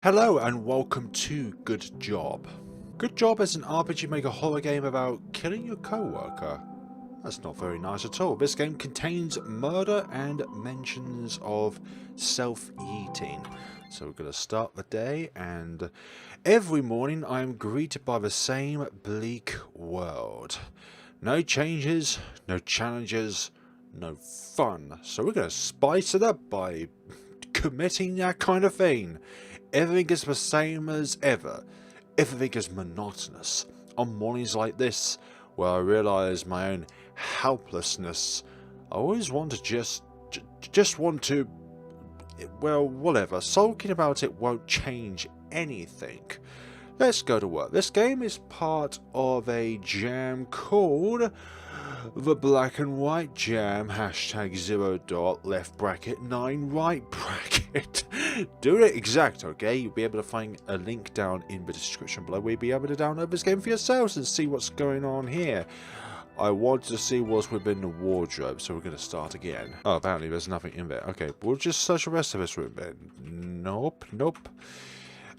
Hello and welcome to Good Job. Good Job is an RPG Maker horror game about killing your co-worker. That's not very nice at all. This game contains murder and mentions of self-eating. So we're going to start the day, and every morning I am greeted by the same bleak world. No changes, no challenges, no fun. So we're going to spice it up by committing that kind of thing. Everything is the same as ever. Everything is monotonous. On mornings like this, where I realise my own helplessness, I always want to just want to, well, whatever. Sulking about it won't change anything. Let's go to work. This game is part of a jam called the Black and White Jam, hashtag 0 dot left bracket 9 right bracket. Do it exact, okay? You'll be able to find a link down in the description below where you'll be able to download this game for yourselves and see what's going on here. I wanted to see what's within the wardrobe, so we're going to start again. Oh, apparently there's nothing in there. Okay, we'll just search the rest of this room then. Nope.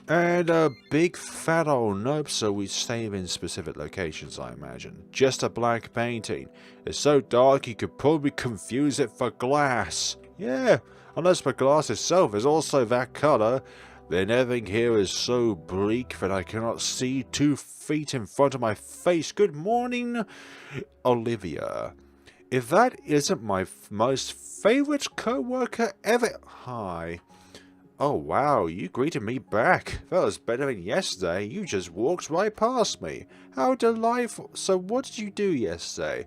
And a big fat old nope, so we save in specific locations, I imagine. Just a black painting. It's so dark you could probably confuse it for glass. Yeah, unless the glass itself is also that colour, then everything here is so bleak that I cannot see 2 feet in front of my face. Good morning, Olivia. If that isn't my most favourite co-worker ever... Hi. Oh wow, you greeted me back. That was better than yesterday. You just walked right past me. How delightful. So what did you do yesterday?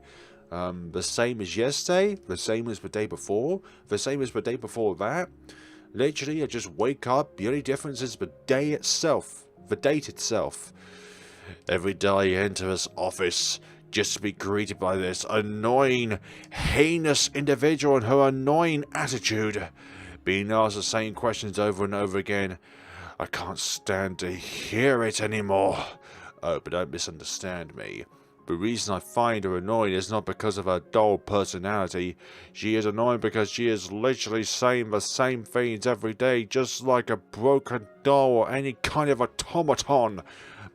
The same as yesterday? The same as the day before? The same as the day before that? Literally, I just wake up. The only difference is the day itself. The date itself. Every day I enter this office just to be greeted by this annoying, heinous individual and her annoying attitude. Being asked the same questions over and over again. I can't stand to hear it anymore. Oh, but don't misunderstand me. The reason I find her annoying is not because of her dull personality. She is annoying because she is literally saying the same things every day, just like a broken doll or any kind of automaton.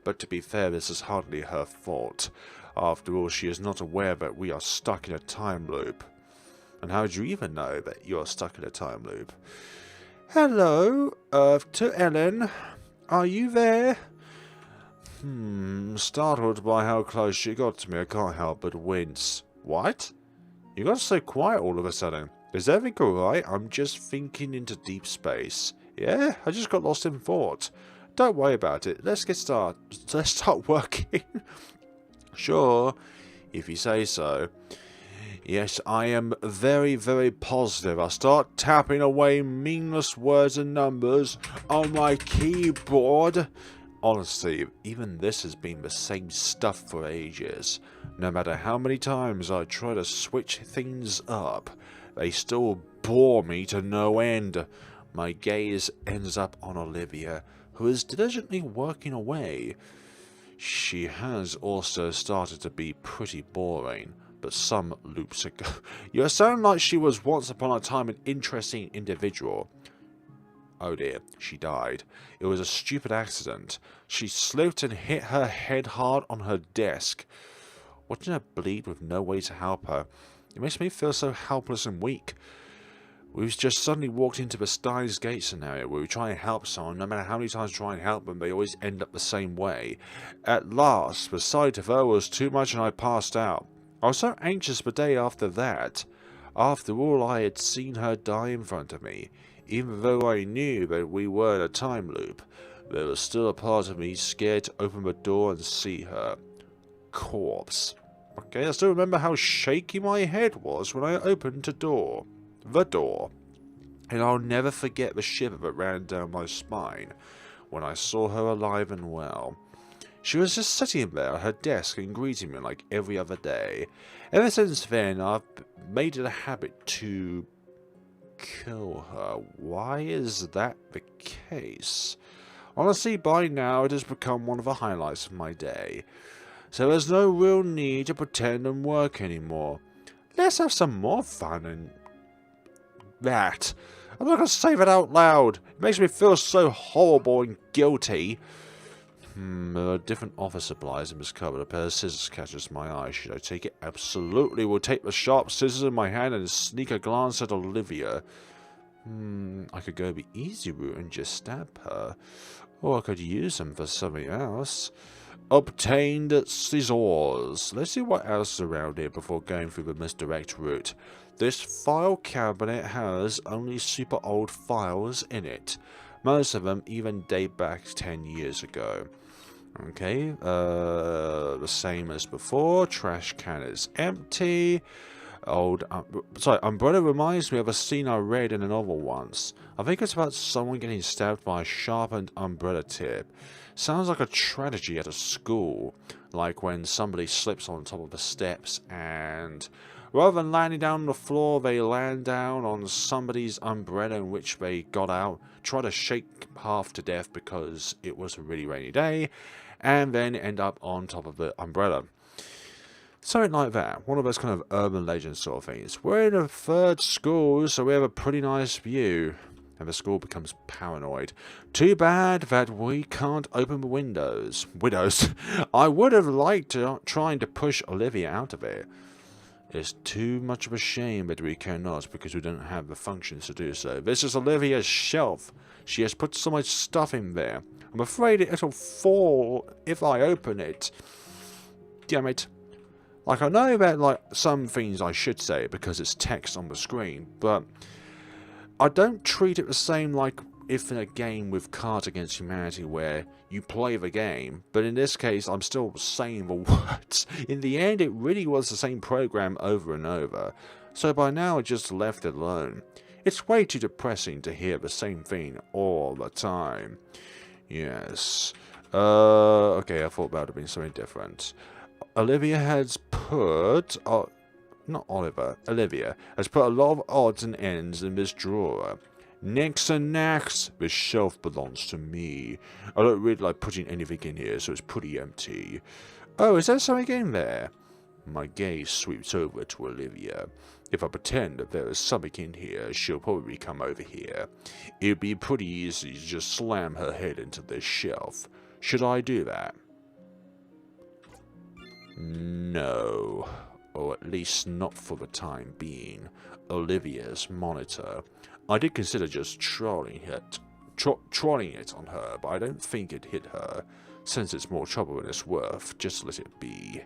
But to be fair, this is hardly her fault. After all, she is not aware that we are stuck in a time loop. And how do you even know that you're stuck in a time loop? Hello, to Ellen. Are you there? Startled by how close she got to me, I can't help but wince. What? You got so quiet all of a sudden. Is everything alright? I'm just thinking into deep space. Yeah, I just got lost in thought. Don't worry about it. Let's start working. Sure, if you say so. Yes, I am very, very positive. I'll start tapping away meaningless words and numbers on my keyboard. Honestly, even this has been the same stuff for ages. No matter how many times I try to switch things up, they still bore me to no end. My gaze ends up on Olivia, who is diligently working away. She has also started to be pretty boring. But some loops ago. You sound like she was once upon a time an interesting individual. Oh dear, she died. It was a stupid accident. She slipped and hit her head hard on her desk. Watching her bleed with no way to help her, it makes me feel so helpless and weak. We've just suddenly walked into the Steins Gate scenario where we try and help someone, no matter how many times we try and help them, they always end up the same way. At last, the sight of her was too much and I passed out. I was so anxious the day after that. After all, I had seen her die in front of me. Even though I knew that we were in a time loop, there was still a part of me scared to open the door and see her. Corpse. Okay, I still remember how shaky my head was when I opened the door. And I'll never forget the shiver that ran down my spine when I saw her alive and well. She was just sitting there at her desk and greeting me like every other day. Ever since then, I've made it a habit to kill her. Why is that the case? Honestly, by now it has become one of the highlights of my day. So there's no real need to pretend and work anymore. Let's have some more fun and that. I'm not going to say that out loud. It makes me feel so horrible and guilty. There are different office supplies in this cupboard. A pair of scissors catches my eye. Should I take it? Absolutely. We'll take the sharp scissors in my hand and sneak a glance at Olivia. I could go the easy route and just stab her. Or I could use them for something else. Obtained scissors. Let's see what else is around here before going through the misdirect route. This file cabinet has only super old files in it. Most of them even date back 10 years ago. Okay, the same as before. Trash can is empty. Umbrella reminds me of a scene I read in a novel once. I think it's about someone getting stabbed by a sharpened umbrella tip. Sounds like a tragedy at a school, like when somebody slips on top of the steps and rather than landing down on the floor, they land down on somebody's umbrella in which they got out, try to shake half to death because it was a really rainy day, and then end up on top of the umbrella. Something like that. One of those kind of urban legend sort of things. We're in a third school, so we have a pretty nice view. And the school becomes paranoid. Too bad that we can't open the windows. I would have liked to trying to push Olivia out of it. It's too much of a shame that we cannot because we don't have the functions to do so. This is Olivia's shelf. She has put so much stuff in there. I'm afraid it'll fall if I open it. Damn it. Like, I know that, like, some things I should say because it's text on the screen, but I don't treat it the same like if in a game with Cards Against Humanity where you play the game, but in this case I'm still saying the words. In the end it really was the same program over and over, so by now I just left it alone. It's way too depressing to hear the same thing all the time. Yes. Okay, I thought that would have been something different. Olivia has put... Olivia has put a lot of odds and ends in this drawer. Nicks and knacks, this shelf belongs to me. I don't really like putting anything in here, so it's pretty empty. Oh, is there something in there? My gaze sweeps over to Olivia. If I pretend that there is something in here, she'll probably come over here. It'd be pretty easy to just slam her head into this shelf. Should I do that? No. Or at least not for the time being. Olivia's monitor. I did consider just trolling it on her, but I don't think it hit her. Since it's more trouble than it's worth, just let it be.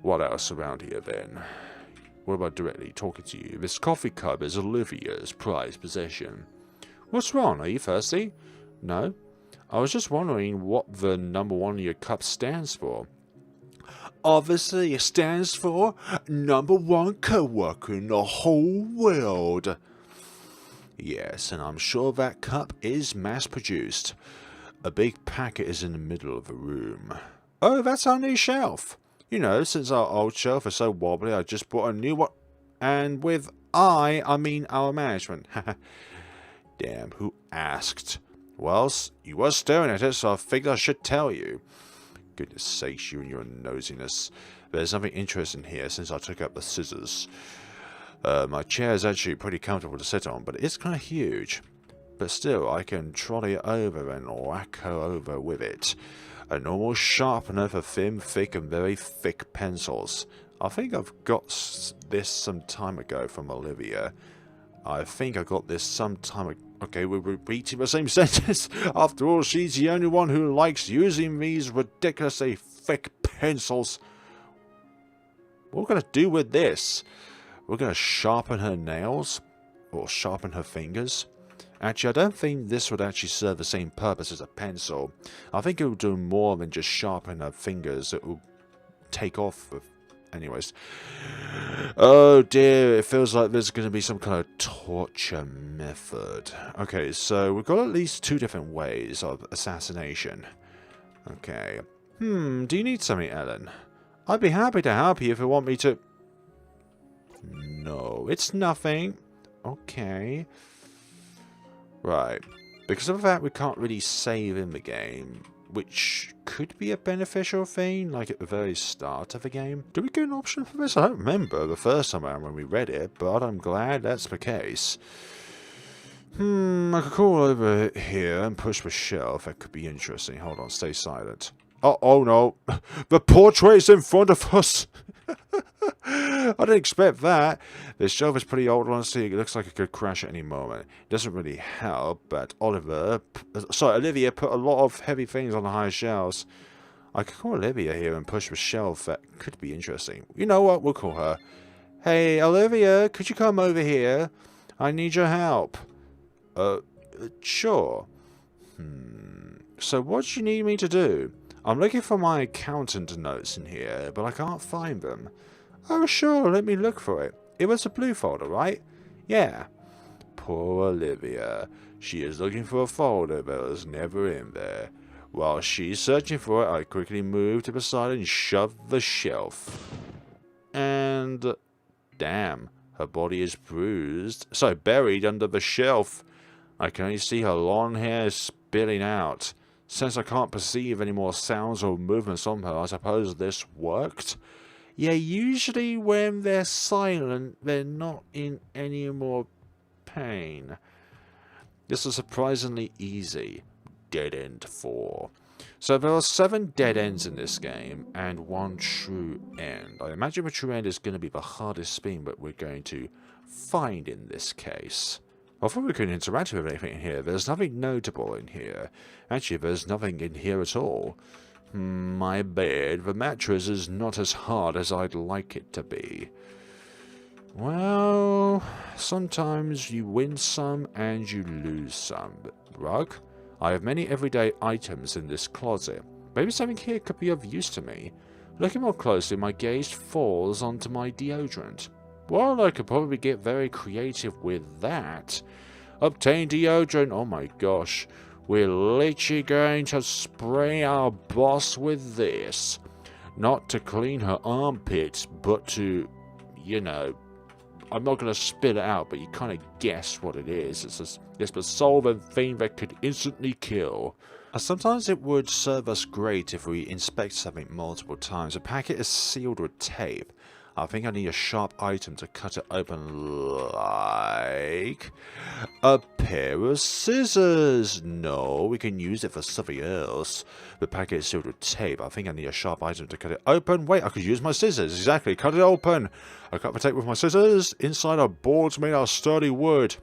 What else around here then? What about directly talking to you? This coffee cup is Olivia's prized possession. What's wrong? Are you thirsty? No? I was just wondering what the number 1 of your cups stands for. Obviously, it stands for number 1 co-worker in the whole world. Yes, and I'm sure that cup is mass-produced. A big packet is in the middle of the room. Oh, that's our new shelf. You know, since our old shelf is so wobbly, I just bought a new one. And with I mean our management. Damn, who asked? Well, you were staring at it, so I figured I should tell you. Goodness sakes, you and your nosiness. There's something interesting here since I took up the scissors. My chair is actually pretty comfortable to sit on, but it's kind of huge. But still, I can trolley it over and whack her over with it. A normal sharpener for thin, thick, and very thick pencils. I think I've got this some time ago from Olivia. Okay, we're repeating the same sentence. After all, she's the only one who likes using these ridiculously thick pencils. What we're going to do with this? We're going to sharpen her nails? Or sharpen her fingers? Actually, I don't think this would actually serve the same purpose as a pencil. I think it will do more than just sharpen her fingers. It will take off... Anyways. Oh dear, it feels like there's going to be some kind of torture method. Okay, so we've got at least 2 different ways of assassination. Okay. Do you need something, Ellen? I'd be happy to help you if you want me to... No, it's nothing. Okay. Right. Because of that, we can't really save in the game, which could be a beneficial thing, like at the very start of the game. Do we get an option for this? I don't remember the first time around when we read it, but I'm glad that's the case. I could call over here and push the shelf. That could be interesting. Hold on, stay silent. Oh no. The portrait's in front of us. I didn't expect that. This shelf is pretty old, honestly. It looks like it could crash at any moment. It doesn't really help, but Olivia put a lot of heavy things on the higher shelves. I could call Olivia here and push the shelf. That could be interesting. You know what? We'll call her. Hey, Olivia, could you come over here? I need your help. Sure. So what do you need me to do? I'm looking for my accountant notes in here, but I can't find them. Oh, sure, let me look for it. It was a blue folder, right? Yeah. Poor Olivia. She is looking for a folder that was never in there. While she's searching for it, I quickly move to the side and shove the shelf. And... damn, her body is bruised. So buried under the shelf. I can only see her long hair spilling out. Since I can't perceive any more sounds or movements on her, I suppose this worked? Yeah, usually when they're silent, they're not in any more pain. This is surprisingly easy. Dead end 4. So there are 7 dead ends in this game, and 1 true end. I imagine the true end is going to be the hardest thing that we're going to find in this case. I thought we could interact with anything in here. There's nothing notable in here. Actually, there's nothing in here at all. My bed. The mattress is not as hard as I'd like it to be. Well, sometimes you win some and you lose some. Rug? I have many everyday items in this closet. Maybe something here could be of use to me. Looking more closely, my gaze falls onto my deodorant. Well, I could probably get very creative with that. Obtain deodorant. Oh my gosh. We're literally going to spray our boss with this. Not to clean her armpits, but to, you know, I'm not going to spit it out, but you kind of guess what it is. It's the solvent thing that could instantly kill. Sometimes it would serve us great if we inspect something multiple times. The packet is sealed with tape. I think I need a sharp item to cut it open, like a pair of scissors. No, we can use it for something else. The packet is sealed with tape. I think I need a sharp item to cut it open. Wait, I could use my scissors. Exactly, cut it open. I cut the tape with my scissors. Inside are boards made out of sturdy wood.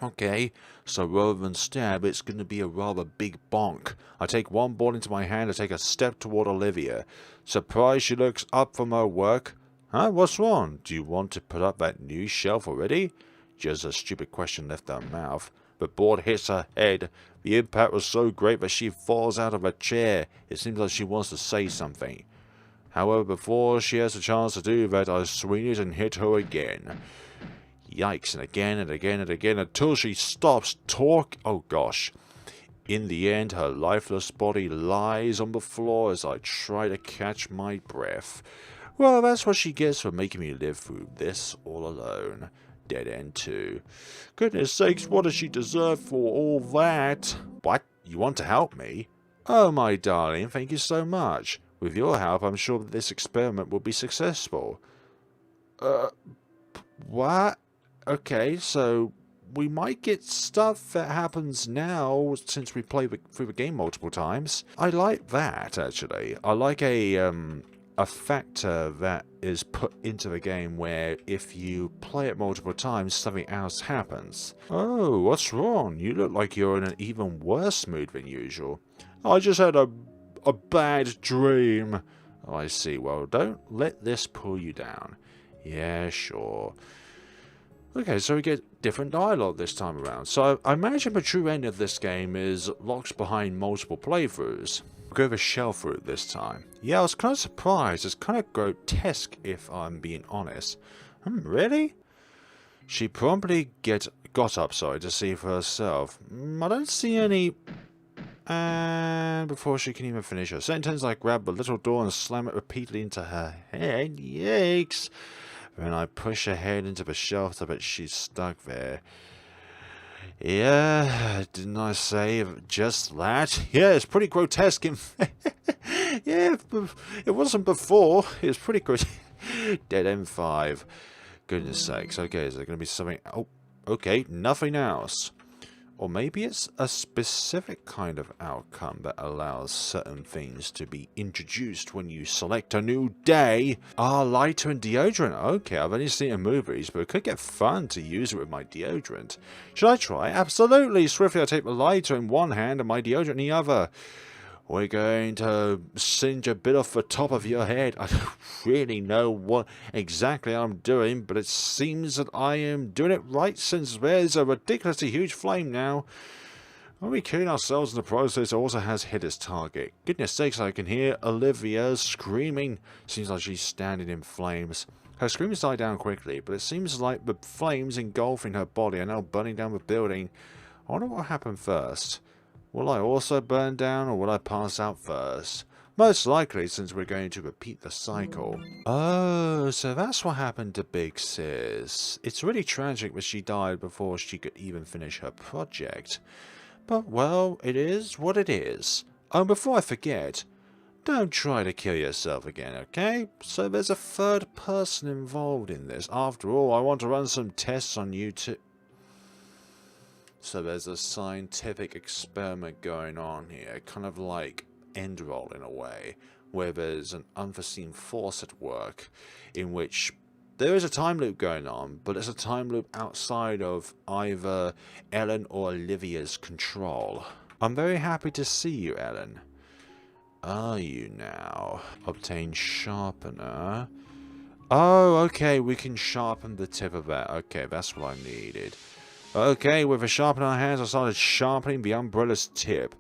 Okay, so rather than stab, it's going to be a rather big bonk. I take one board into my hand and take a step toward Olivia. Surprised she looks up from her work. Huh? What's wrong? Do you want to put up that new shelf already? Just a stupid question left her mouth. The board hits her head. The impact was so great that she falls out of her chair. It seems like she wants to say something. However, before she has a chance to do that, I swing it and hit her again. Yikes, and again and again and again until she stops talking. Oh gosh. In the end, her lifeless body lies on the floor as I try to catch my breath. Well, that's what she gets for making me live through this all alone. Dead end 2. Goodness sakes, what does she deserve for all that? What? You want to help me? Oh, my darling, thank you so much. With your help, I'm sure that this experiment will be successful. What? Okay, so we might get stuff that happens now since we play through the game multiple times. I like that, actually. I like a factor that is put into the game where if you play it multiple times, something else happens. Oh, what's wrong? You look like you're in an even worse mood than usual. I just had a bad dream. Oh, I see. Well, don't let this pull you down. Yeah, sure. Okay, so we get different dialogue this time around. So I imagine the true end of this game is locked behind multiple playthroughs. We'll go the shelf route this time. Yeah, I was kind of surprised. It's kind of grotesque if I'm being honest. Really? She promptly got up, to see for herself. I don't see any... And before she can even finish her sentence, I grab the little door and slam it repeatedly into her head. Yikes! Then I push her head into the shelf so that she's stuck there. Yeah, didn't I say just that? Yeah, it's pretty grotesque. Yeah, it wasn't before. It was pretty grotesque. Dead end 5. Goodness sakes. Okay, is there going to be something... Oh, okay, nothing else. Or maybe it's a specific kind of outcome that allows certain things to be introduced when you select a new day. Ah, lighter and deodorant. Okay, I've only seen it in movies, but it could get fun to use it with my deodorant. Should I try? Absolutely! Swiftly I take the lighter in one hand and my deodorant in the other. We're going to singe a bit off the top of your head. I don't really know what exactly I'm doing, but it seems that I am doing it right since there's a ridiculously huge flame now. Are we killing ourselves in the process? It also has hit its target. Goodness sakes, I can hear Olivia screaming. Seems like she's standing in flames. Her screams die down quickly, but it seems like the flames engulfing her body are now burning down the building. I wonder what happened first. Will I also burn down, or will I pass out first? Most likely, since we're going to repeat the cycle. Oh, so that's what happened to Big Sis. It's really tragic that she died before she could even finish her project. But, well, it is what it is. Oh, before I forget, don't try to kill yourself again, okay? So there's a third person involved in this. After all, I want to run some tests on you too. So there's a scientific experiment going on here, kind of like end roll in a way, where there's an unforeseen force at work, in which there is a time loop going on, but it's a time loop outside of either Ellen or Olivia's control. I'm very happy to see you, Ellen. Are you now? Obtain sharpener. Oh, okay, we can sharpen the tip of that. Okay, that's what I needed. Okay, with a sharpener in our hands, I started sharpening the umbrella's tip.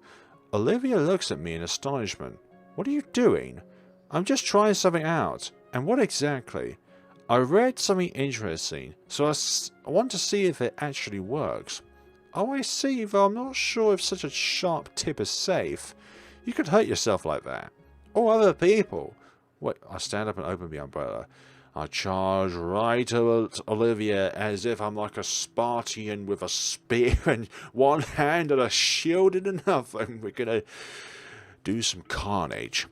Olivia looks at me in astonishment. What are you doing? I'm just trying something out. And what exactly? I read something interesting, so I want to see if it actually works. Oh, I see, though I'm not sure if such a sharp tip is safe. You could hurt yourself like that. Or other people. Wait, I stand up and open the umbrella. I charge right at Olivia as if I'm like a Spartan with a spear in one hand and a shield in another, and we're gonna do some carnage.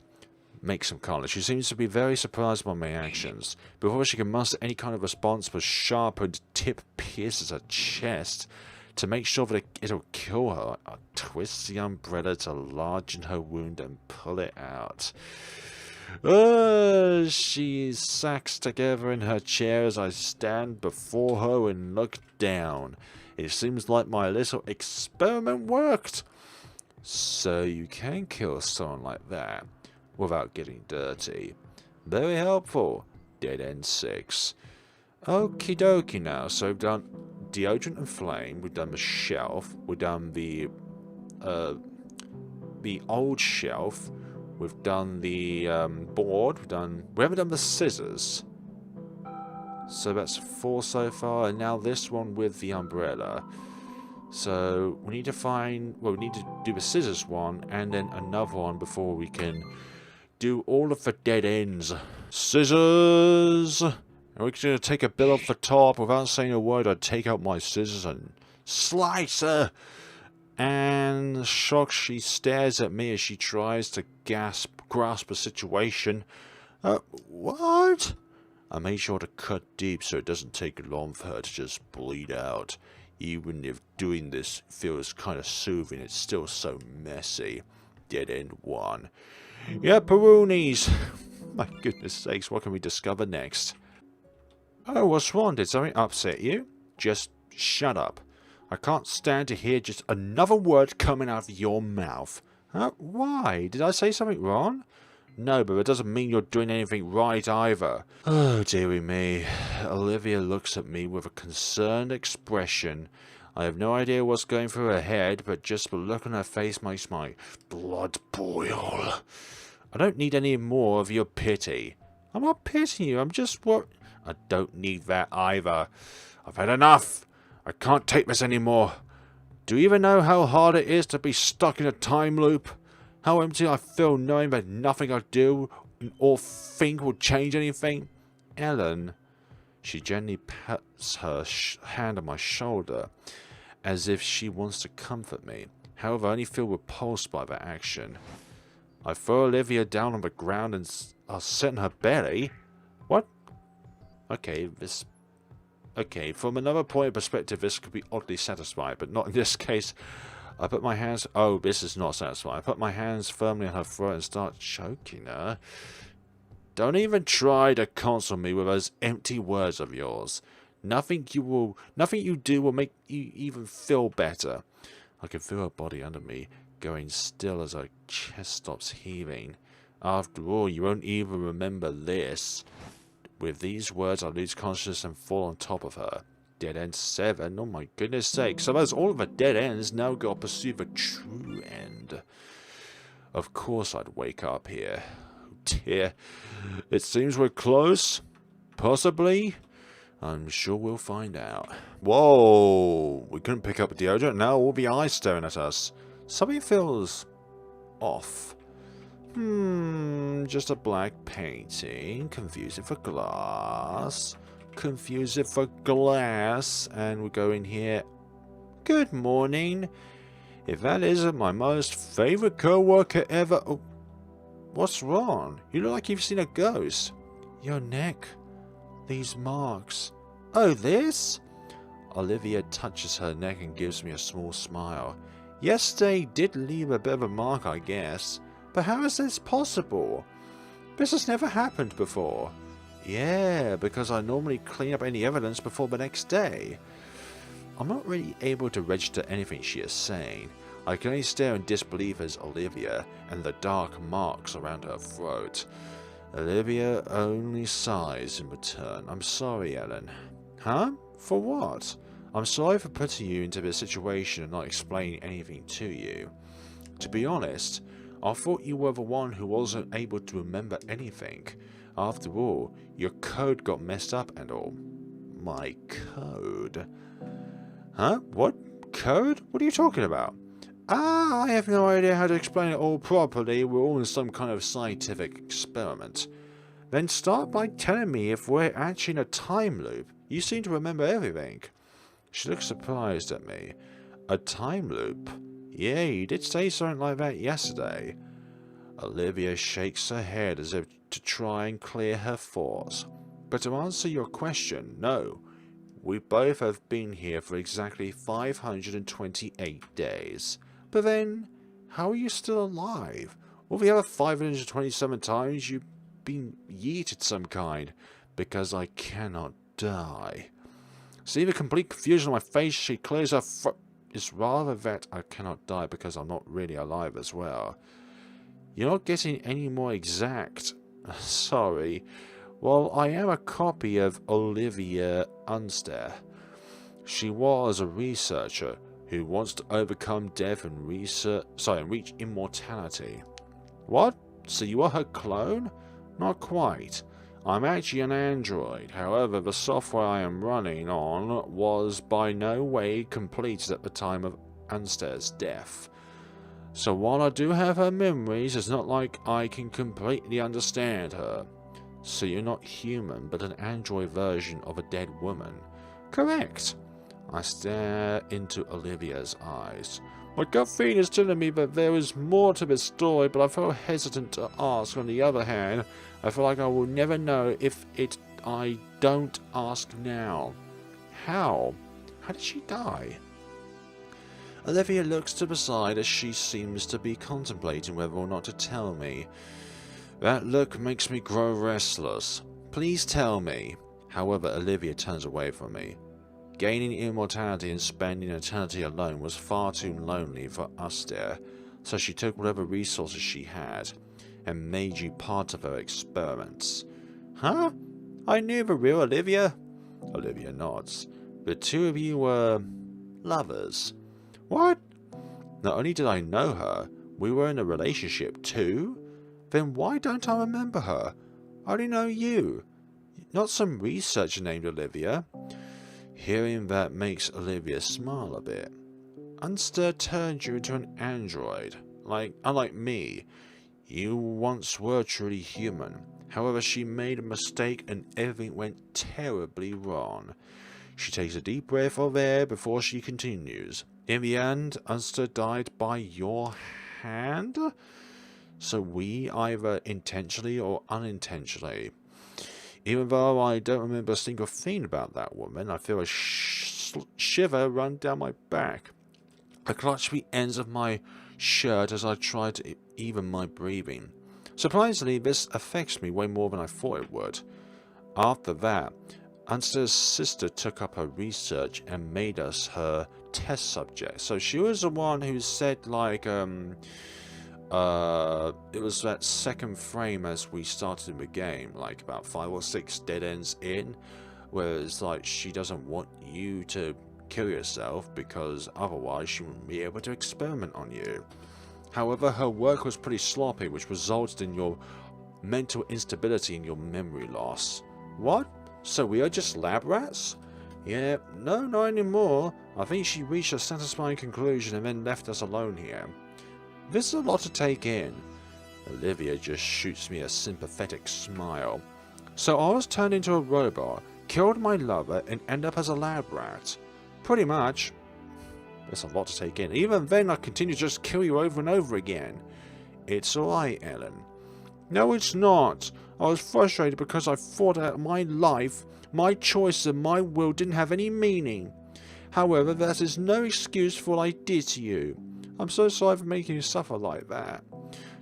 Make some carnage. She seems to be very surprised by my actions. Before she can muster any kind of response, the sharpened tip pierces her chest. To make sure that it'll kill her, I twist the umbrella to enlarge her wound and pull it out. She sacks together in her chair as I stand before her and look down. It seems like my little experiment worked. So you can kill someone like that without getting dirty. Very helpful. Dead end 6. Okie dokie now. So we've done deodorant and flame. We've done the shelf. We've done the old shelf. We've done the board. We haven't done the scissors. So that's 4 so far, and now this one with the umbrella. So we need to we need to do the scissors one, and then another one before we can do all of the dead ends. Scissors! And we're going to take a bit off the top. Without saying a word, I'd take out my scissors and slice her. And shocked, she stares at me as she tries to grasp the situation. What? I made sure to cut deep so it doesn't take long for her to just bleed out. Even if doing this feels kind of soothing, it's still so messy. Dead end 1. Yeah, Peroonies! My goodness sakes, what can we discover next? Oh, what's wrong? Did something upset you? Just shut up. I can't stand to hear just another word coming out of your mouth. Why? Did I say something wrong? No, but it doesn't mean you're doing anything right either. Oh, dearie me. Olivia looks at me with a concerned expression. I have no idea what's going through her head, but just the look on her face makes my blood boil. I don't need any more of your pity. I'm not pitying you, I'm just I don't need that either. I've had enough. I can't take this anymore. Do you even know how hard it is to be stuck in a time loop? How empty I feel knowing that nothing I do or think will change anything? Ellen. She gently pats her hand on my shoulder, as if she wants to comfort me. However, I only feel repulsed by that action. I throw Olivia down on the ground and I'll sit on her belly. What? Okay, Okay, from another point of perspective, this could be oddly satisfying, but not in this case. I put my hands... Oh, this is not satisfying. I put my hands firmly on her throat and start choking her. Don't even try to console me with those empty words of yours. Nothing you do will make you even feel better. I can feel her body under me, going still as her chest stops heaving. After all, you won't even remember this. With these words, I lose consciousness and fall on top of her. Dead end 7, oh my goodness sake. So as all of the dead ends, now got to pursue the true end. Of course I'd wake up here. Oh dear. It seems we're close. Possibly. I'm sure we'll find out. Whoa! We couldn't pick up a deodorant. Now all the eyes staring at us. Something feels off. Just a black painting. Confuse it for glass. Confuse it for glass. And we go in here. Good morning. If that isn't my most favorite co-worker ever... Oh, what's wrong? You look like you've seen a ghost. Your neck. These marks. Oh, this? Olivia touches her neck and gives me a small smile. Yesterday did leave a bit of a mark, I guess. But how is this possible? This has never happened before. Yeah, because I normally clean up any evidence before the next day. I'm not really able to register anything she is saying. I can only stare in disbelief as Olivia and the dark marks around her throat. Olivia only sighs in return. I'm sorry, Ellen. Huh? For what? I'm sorry for putting you into this situation and not explaining anything to you. To be honest, I thought you were the one who wasn't able to remember anything. After all, your code got messed up and all. My code? Huh? What? Code? What are you talking about? I have no idea how to explain it all properly. We're all in some kind of scientific experiment. Then start by telling me if we're actually in a time loop. You seem to remember everything. She looks surprised at me. A time loop? Yeah, you did say something like that yesterday. Olivia shakes her head as if to try and clear her thoughts. But to answer your question, no. We both have been here for exactly 528 days. But then, how are you still alive? All the other 527 times you've been yeeted some kind. Because I cannot die. See the complete confusion on my face? She clears her throat. It's rather that I cannot die because I'm not really alive as well. You're not getting any more exact. Sorry. Well, I am a copy of Olivia Unster. She was a researcher who wants to overcome death and reach immortality. What? So you are her clone? Not quite. I'm actually an android. However, the software I am running on was by no way completed at the time of Unster's death. So while I do have her memories, it's not like I can completely understand her. So you're not human, but an android version of a dead woman. Correct. I stare into Olivia's eyes. My gut feeling is telling me that there is more to this story, but I feel hesitant to ask. On the other hand, I feel like I will never know if I don't ask now. How? How did she die? Olivia looks to the side as she seems to be contemplating whether or not to tell me. That look makes me grow restless. Please tell me. However, Olivia turns away from me. Gaining immortality and spending eternity alone was far too lonely for us, dear, so she took whatever resources she had and made you part of her experiments. Huh? I knew the real Olivia? Olivia nods. The two of you were lovers. What? Not only did I know her, we were in a relationship too? Then why don't I remember her? I only know you. Not some researcher named Olivia. Hearing that makes Olivia smile a bit. Unster turned you into an android. Unlike me. You once were truly human. However, she made a mistake and everything went terribly wrong. She takes a deep breath of air before she continues. In the end, Unster died by your hand? So we either intentionally or unintentionally Even though I don't remember a single thing about that woman, I feel a shiver run down my back. I clutch the ends of my shirt as I try to even my breathing. Surprisingly, this affects me way more than I thought it would. After that, Unster's sister took up her research and made us her test subject. So she was the one who said, like, it was that second frame as we started in the game, like about 5 or 6 dead ends in, where it's like she doesn't want you to kill yourself because otherwise she wouldn't be able to experiment on you. However, her work was pretty sloppy, which resulted in your mental instability and your memory loss. What? So we are just lab rats? Yeah, no, not anymore. I think she reached a satisfying conclusion and then left us alone here. This is a lot to take in. Olivia just shoots me a sympathetic smile. So I was turned into a robot, killed my lover, and end up as a lab rat. Pretty much. That's a lot to take in. Even then, I continue to just kill you over and over again. It's alright, Ellen. No, it's not. I was frustrated because I thought that my life, my choices, and my will didn't have any meaning. However, that is no excuse for what I did to you. I'm so sorry for making you suffer like that.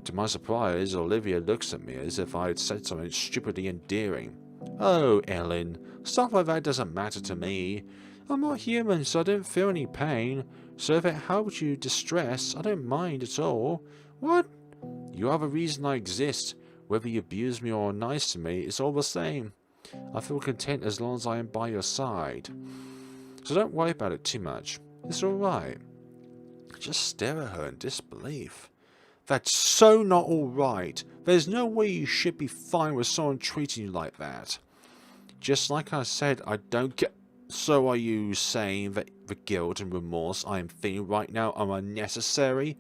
To my surprise, Olivia looks at me as if I had said something stupidly endearing. Oh, Ellen, stuff like that doesn't matter to me. I'm not human, so I don't feel any pain. So if it helps you distress, I don't mind at all. What? You are the reason I exist. Whether you abuse me or are nice to me, it's all the same. I feel content as long as I am by your side. So don't worry about it too much. It's alright. Just stare at her in disbelief. That's so not alright. There's no way you should be fine with someone treating you like that. Just like I said, I don't get... So are you saying that the guilt and remorse I am feeling right now are unnecessary?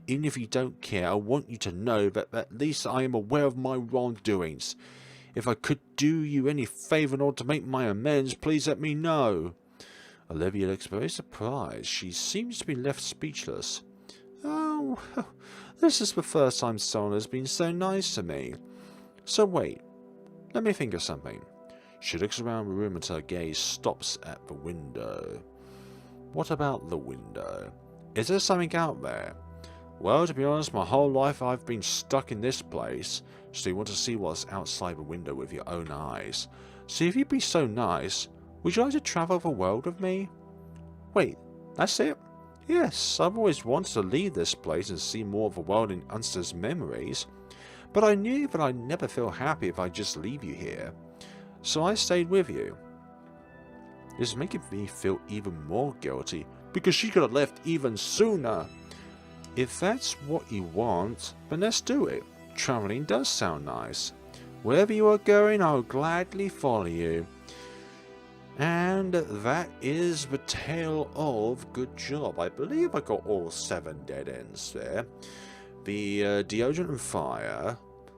Even if you don't care, I want you to know that at least I am aware of my wrongdoings. If I could do you any favour in order to make my amends, please let me know. Olivia looks very surprised. She seems to be left speechless. Oh, this is the first time someone has been so nice to me. So wait, let me think of something. She looks around the room until her gaze stops at the window. What about the window? Is there something out there? Well, to be honest, my whole life I've been stuck in this place, so you want to see what's outside the window with your own eyes. So if you'd be so nice, would you like to travel the world with me? Wait, that's it? Yes, I've always wanted to leave this place and see more of the world in Unster's memories, but I knew that I'd never feel happy if I just leave you here. So I stayed with you. This is making me feel even more guilty, because she could have left even sooner. If that's what you want, then let's do it. Traveling does sound nice. Wherever you are going, I'll gladly follow you. And that is the tale of Good Job. I believe I got all 7 dead ends there. The deodorant and fire,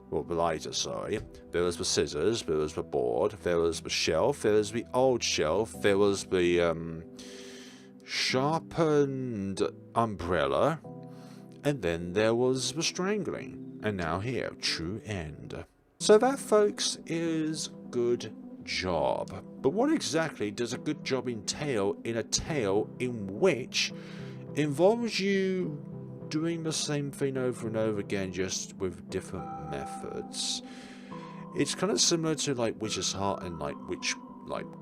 well, the lighter, sorry. There was the scissors, there was the board, there was the shelf, there was the old shelf, there was the sharpened umbrella, and then there was the strangling. And now here, true end. So that, folks, is Good Job. But what exactly does a good job entail in a tale in which involves you doing the same thing over and over again, just with different methods? It's kind of similar to like Witch's Heart and like which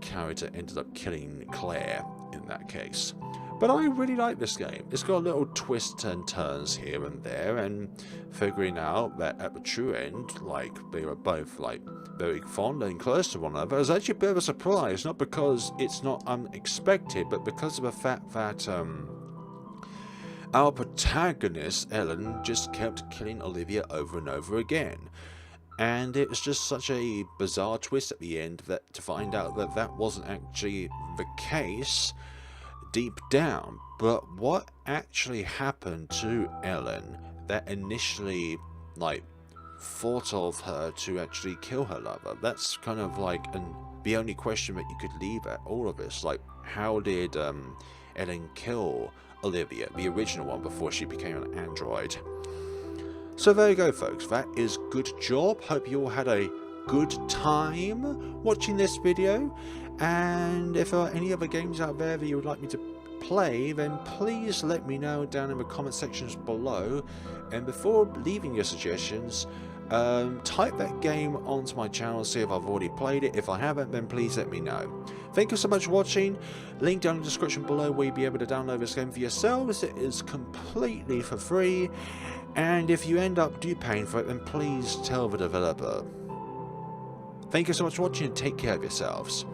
character ended up killing Claire in that case. But I really like this game. It's got little twists and turns here and there, and figuring out that at the true end, like, they were both, like, very fond and close to one another is actually a bit of a surprise, not because it's not unexpected, but because of the fact that, our protagonist, Ellen, just kept killing Olivia over and over again. And it was just such a bizarre twist at the end that to find out that that wasn't actually the case deep down. But what actually happened to Ellen that initially, like, thought of her to actually kill her lover? That's kind of like the only question that you could leave at all of this. Like, how did Ellen kill Olivia, the original one, before she became an android? So there you go, folks. That is Good Job. Hope you all had a good time watching this video, and if there are any other games out there that you would like me to play, then please let me know down in the comment sections below. And before leaving your suggestions, type that game onto my channel, see if I've already played it. If I haven't, then please let me know. Thank you so much for watching. Link down in the description below where you'll be able to download this game for yourselves. It is completely for free, and if you end up paying for it, then please tell the developer. Thank you so much for watching, and take care of yourselves.